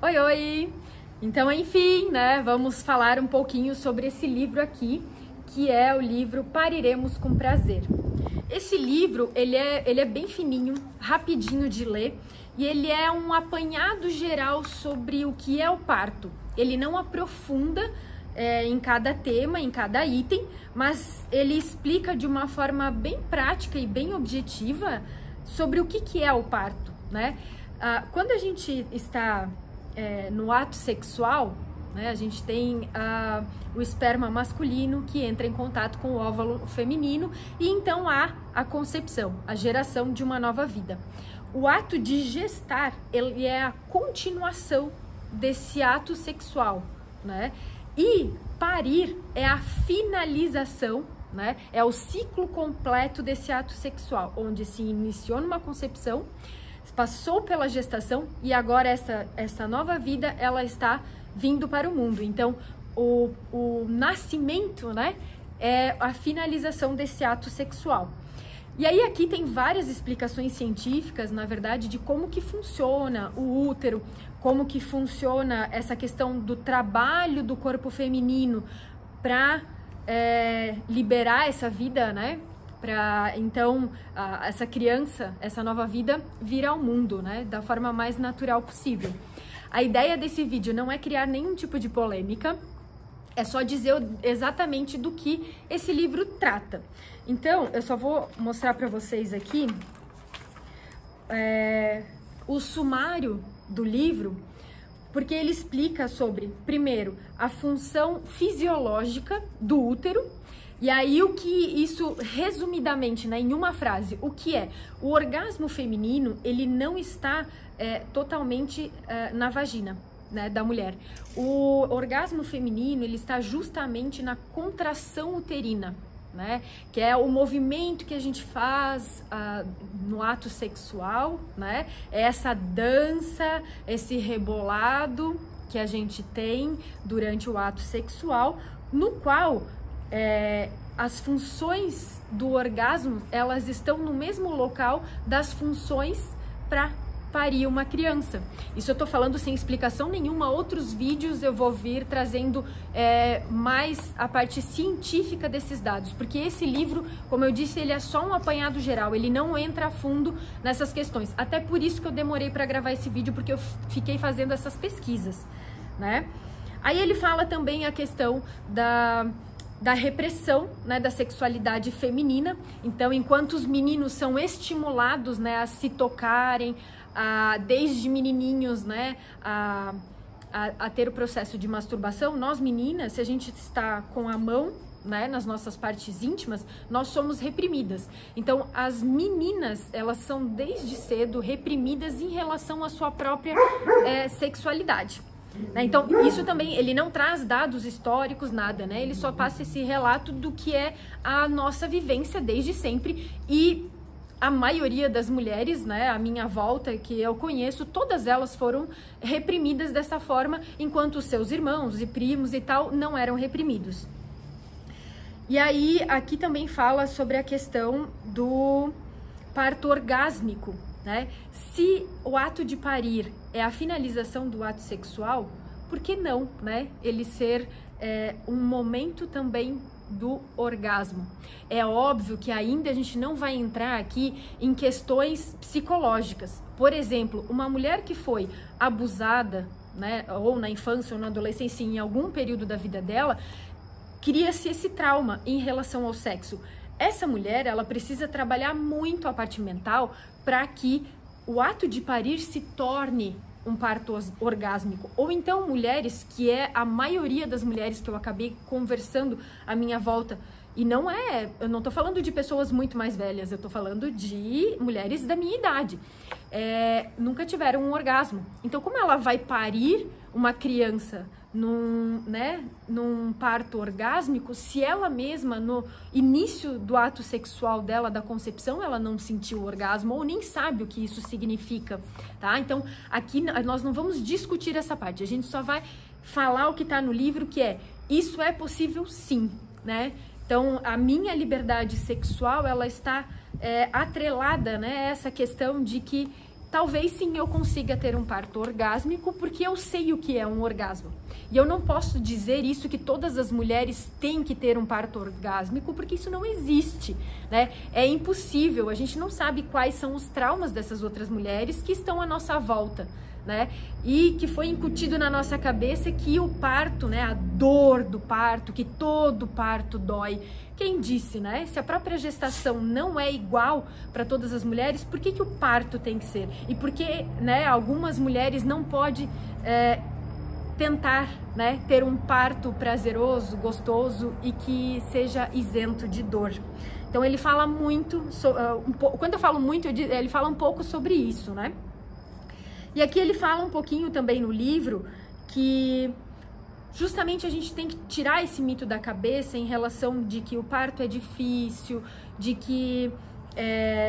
Oi, oi! Então, enfim, né, vamos falar um pouquinho sobre esse livro aqui, que é o livro Pariremos com Prazer. Esse livro, ele é bem fininho, rapidinho de ler, e ele é um apanhado geral sobre o que é o parto. Ele não aprofunda em cada tema, em cada item, mas ele explica de uma forma bem prática e bem objetiva sobre o que é o parto, né? Quando a gente está no ato sexual, né, a gente tem o esperma masculino que entra em contato com o óvulo feminino e então há a concepção, a geração de uma nova vida. O ato de gestar, ele é a continuação desse ato sexual, né? E parir é a finalização, né? É o ciclo completo desse ato sexual, onde se iniciou numa concepção, passou pela gestação e agora essa nova vida ela está vindo para o mundo. Então o nascimento, né, é a finalização desse ato sexual. E aí aqui tem várias explicações científicas, na verdade, de como que funciona o útero, como que funciona essa questão do trabalho do corpo feminino para liberar essa vida, né? Para então essa criança, essa nova vida vir ao mundo, né, da forma mais natural possível. A ideia desse vídeo não é criar nenhum tipo de polêmica, é só dizer exatamente do que esse livro trata. Então, eu só vou mostrar para vocês aqui o sumário do livro, porque ele explica sobre, primeiro, a função fisiológica do útero. E aí o que isso, resumidamente, né, em uma frase, o que é? O orgasmo feminino, ele não está totalmente na vagina, né, da mulher. O orgasmo feminino, ele está justamente na contração uterina, né, que é o movimento que a gente faz no ato sexual, né, é essa dança, esse rebolado que a gente tem durante o ato sexual, no qual as funções do orgasmo, elas estão no mesmo local das funções para parir uma criança. Isso eu tô falando sem explicação nenhuma. Outros vídeos eu vou vir trazendo mais a parte científica desses dados, porque esse livro, como eu disse, ele é só um apanhado geral, ele não entra a fundo nessas questões. Até por isso que eu demorei para gravar esse vídeo, porque eu fiquei fazendo essas pesquisas, né? Aí ele fala também a questão da repressão, né, da sexualidade feminina. Então, enquanto os meninos são estimulados, né, a se tocarem, desde menininhos, né, a ter o processo de masturbação, nós meninas, se a gente está com a mão, né, nas nossas partes íntimas, nós somos reprimidas. Então, as meninas, elas são desde cedo reprimidas em relação à sua própria sexualidade. Então, isso também, ele não traz dados históricos, nada, né? Ele só passa esse relato do que é a nossa vivência desde sempre. E a maioria das mulheres, né, à minha volta, que eu conheço, todas elas foram reprimidas dessa forma, enquanto os seus irmãos e primos e tal não eram reprimidos. E aí, aqui também fala sobre a questão do parto orgásmico, né? Se o ato de parir é a finalização do ato sexual, por que não, né, ele ser um momento também do orgasmo? É óbvio que ainda a gente não vai entrar aqui em questões psicológicas. Por exemplo, uma mulher que foi abusada, né, ou na infância ou na adolescência, em algum período da vida dela, cria-se esse trauma em relação ao sexo. Essa mulher, ela precisa trabalhar muito a parte mental para que o ato de parir se torne um parto orgásmico. Ou então mulheres, que é a maioria das mulheres que eu acabei conversando à minha volta, e eu não tô falando de pessoas muito mais velhas, eu tô falando de mulheres da minha idade, nunca tiveram um orgasmo. Então, como ela vai parir uma criança num parto orgásmico, se ela mesma, no início do ato sexual dela, da concepção, ela não sentiu o orgasmo ou nem sabe o que isso significa, tá? Então, aqui nós não vamos discutir essa parte, a gente só vai falar o que tá no livro, que isso é possível sim, né? Então, a minha liberdade sexual, ela está atrelada, né, a essa questão de que talvez sim eu consiga ter um parto orgásmico, porque eu sei o que é um orgasmo. E eu não posso dizer isso que todas as mulheres têm que ter um parto orgásmico, porque isso não existe, né? É impossível, a gente não sabe quais são os traumas dessas outras mulheres que estão à nossa volta, né? E que foi incutido na nossa cabeça que o parto, né, a dor do parto, que todo parto dói. Quem disse, né? Se a própria gestação não é igual para todas as mulheres, por que que o parto tem que ser? E por que, né, algumas mulheres não podem tentar, né, ter um parto prazeroso, gostoso e que seja isento de dor? Então ele fala muito, quando eu falo muito, ele fala um pouco sobre isso, né? E aqui ele fala um pouquinho também no livro que justamente a gente tem que tirar esse mito da cabeça em relação de que o parto é difícil, de que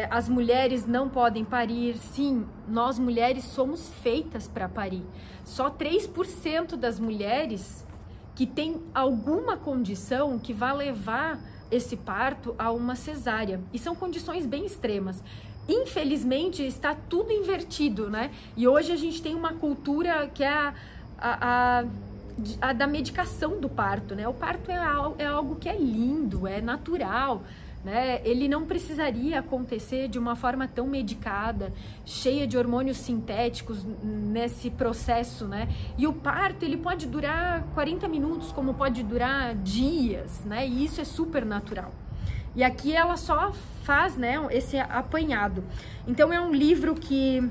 as mulheres não podem parir. Sim, nós mulheres somos feitas para parir. Só 3% das mulheres que têm alguma condição que vai levar esse parto a uma cesárea. E são condições bem extremas. Infelizmente, está tudo invertido, né? E hoje a gente tem uma cultura que é a da medicação do parto, né? O parto é algo que é lindo, é natural, né? Ele não precisaria acontecer de uma forma tão medicada, cheia de hormônios sintéticos nesse processo, né? E o parto, ele pode durar 40 minutos, como pode durar dias, né? E isso é super natural. E aqui ela só faz, né, esse apanhado. Então é um livro que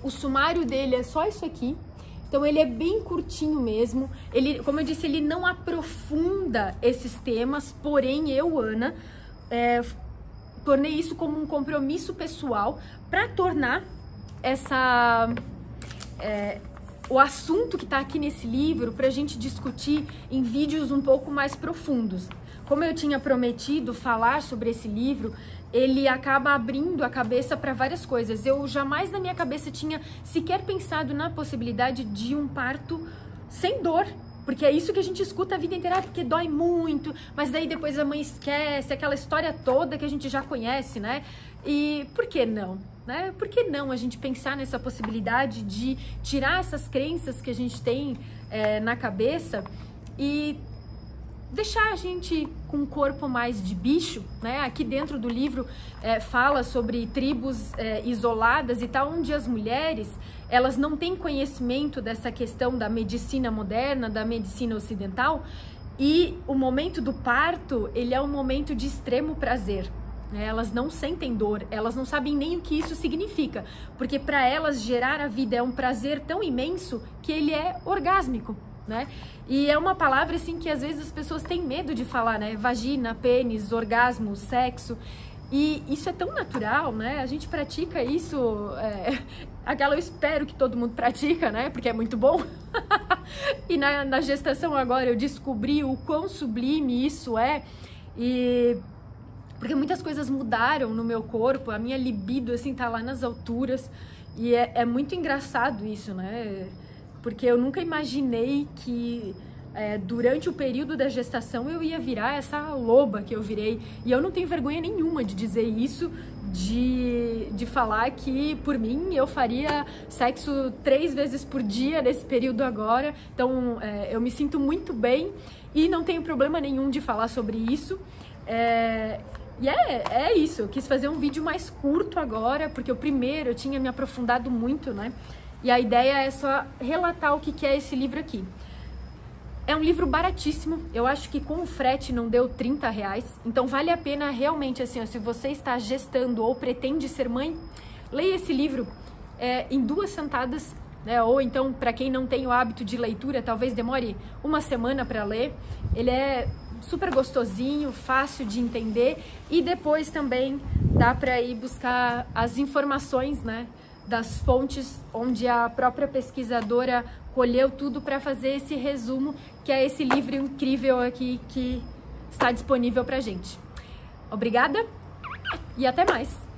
o sumário dele é só isso aqui. Então ele é bem curtinho mesmo. Ele, como eu disse, ele não aprofunda esses temas, porém eu, Ana, tornei isso como um compromisso pessoal para tornar o assunto que está aqui nesse livro para a gente discutir em vídeos um pouco mais profundos. Como eu tinha prometido falar sobre esse livro, ele acaba abrindo a cabeça para várias coisas. Eu jamais na minha cabeça tinha sequer pensado na possibilidade de um parto sem dor, porque é isso que a gente escuta a vida inteira, porque dói muito, mas daí depois a mãe esquece, aquela história toda que a gente já conhece, né? E por que não? Né? Por que não a gente pensar nessa possibilidade de tirar essas crenças que a gente tem na cabeça e deixar a gente com um corpo mais de bicho, né? Aqui dentro do livro fala sobre tribos isoladas e tal, onde as mulheres, elas não têm conhecimento dessa questão da medicina moderna, da medicina ocidental, e o momento do parto, ele é um momento de extremo prazer. Elas não sentem dor, elas não sabem nem o que isso significa, porque para elas gerar a vida é um prazer tão imenso que ele é orgásmico, né? E é uma palavra assim que às vezes as pessoas têm medo de falar, né? Vagina, pênis, orgasmo, sexo. E isso é tão natural, né? A gente pratica isso, eu espero que todo mundo pratica, né? Porque é muito bom. E na gestação agora eu descobri o quão sublime isso é, porque muitas coisas mudaram no meu corpo, a minha libido, assim, tá lá nas alturas, e é muito engraçado isso, né? Porque eu nunca imaginei que durante o período da gestação eu ia virar essa loba que eu virei, e eu não tenho vergonha nenhuma de dizer isso, de falar que, por mim, eu faria sexo 3 vezes por dia nesse período agora, então eu me sinto muito bem, e não tenho problema nenhum de falar sobre isso. E é isso, eu quis fazer um vídeo mais curto agora, porque eu tinha me aprofundado muito, né? E a ideia é só relatar o que é esse livro aqui. É um livro baratíssimo, eu acho que com o frete não deu R$30, então vale a pena realmente, assim, ó, se você está gestando ou pretende ser mãe, leia esse livro em 2 sentadas, né? Ou então, para quem não tem o hábito de leitura, talvez demore 1 semana para ler. Ele é super gostosinho, fácil de entender, e depois também dá para ir buscar as informações, né, das fontes onde a própria pesquisadora colheu tudo para fazer esse resumo, que é esse livro incrível aqui que está disponível para gente. Obrigada e até mais!